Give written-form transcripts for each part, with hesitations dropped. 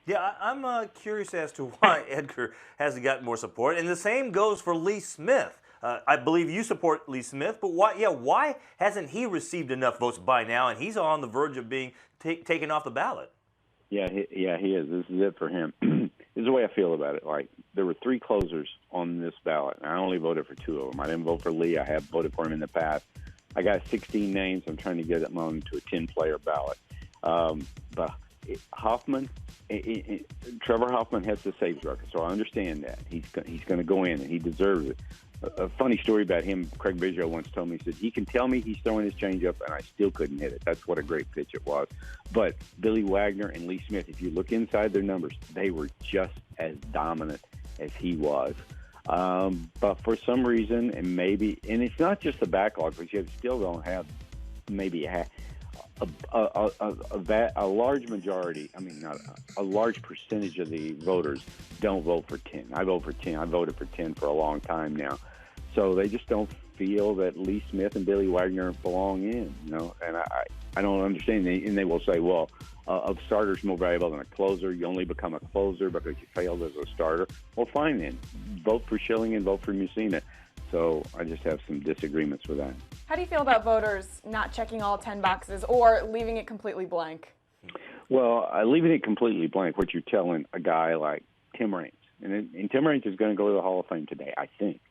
Yeah, I'm curious as to why Edgar hasn't gotten more support, and the same goes for Lee Smith. I believe you support Lee Smith, but why? Yeah, why hasn't he received enough votes by now? And he's on the verge of being taken off the ballot. Yeah, he is. This is it for him. This is the way I feel about it. Like, there were 3 closers on this ballot, and I only voted for 2 of them. I didn't vote for Lee. I have voted for him in the past. I got 16 names. I'm trying to get them on to a 10-player ballot. But Hoffman, Trevor Hoffman has the saves record, so I understand that. He's going to go in, and he deserves it. A funny story about him, Craig Biggio once told me, he said, he can tell me he's throwing his changeup, and I still couldn't hit it. That's what a great pitch it was. But Billy Wagner and Lee Smith, if you look inside their numbers, they were just as dominant as he was. But for some reason, and it's not just the backlog, because you still don't have maybe a large majority, not a large percentage of the voters don't vote for 10. I vote for 10. I voted for 10 for a long time now. So they just don't feel that Lee Smith and Billy Wagner belong in, and I don't understand. And they will say, well, a starter's more valuable than a closer. You only become a closer because you failed as a starter. Well, fine then. Vote for Schilling and vote for Mussina. So I just have some disagreements with that. How do you feel about voters not checking all 10 boxes or leaving it completely blank? Well, leaving it completely blank, what you're telling a guy like Tim Raines, and Tim Raines is going to go to the Hall of Fame today, I think.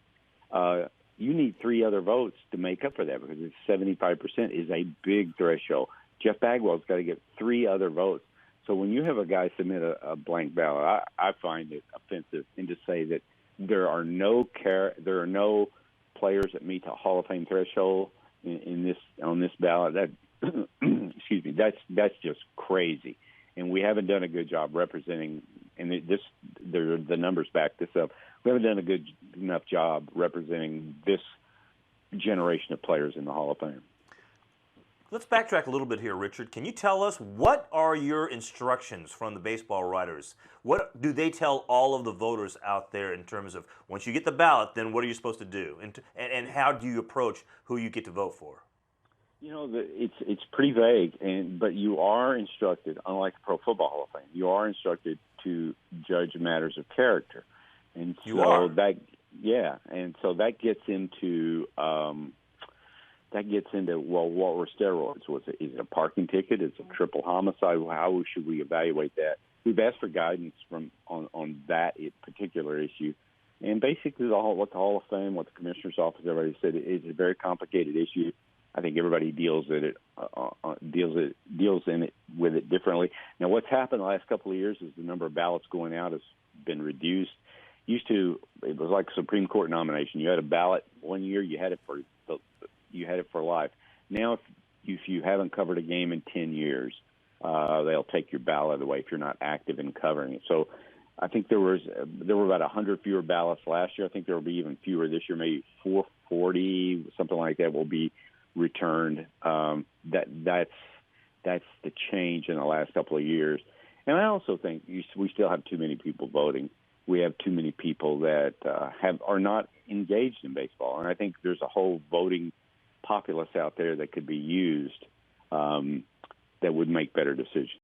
You need 3 other votes to make up for that, because it's 75% is a big threshold. Jeff Bagwell's got to get 3 other votes. So when you have a guy submit a blank ballot, I find it offensive, and to say that there are no players that meet the Hall of Fame threshold on this ballot. That excuse me, that's just crazy, and we haven't done a good job representing. And the numbers back this up. We haven't done a good enough job representing this generation of players in the Hall of Fame. Let's backtrack a little bit here, Richard. Can you tell us, what are your instructions from the baseball writers? What do they tell all of the voters out there in terms of, once you get the ballot, then what are you supposed to do? And how do you approach who you get to vote for? It's pretty vague, but you are instructed, unlike the Pro Football Hall of Fame, you are instructed to judge matters of character. And so and so that gets into well, what were steroids? Is it a parking ticket? Is it a triple homicide? How should we evaluate that? We've asked for guidance on that particular issue, and basically what the Hall of Fame, what the Commissioner's Office, everybody said, is a very complicated issue. I think everybody deals with it differently. Now, what's happened the last couple of years is the number of ballots going out has been reduced. It was like a Supreme Court nomination. You had a ballot one year, you had it for life. Now, if you haven't covered a game in 10 years, they'll take your ballot away if you're not active in covering it. So I think there were about 100 fewer ballots last year. I think there will be even fewer this year, maybe 440, something like that will be returned. That's the change in the last couple of years. And I also think we still have too many people voting. We have too many people that are not engaged in baseball. And I think there's a whole voting populace out there that could be used that would make better decisions.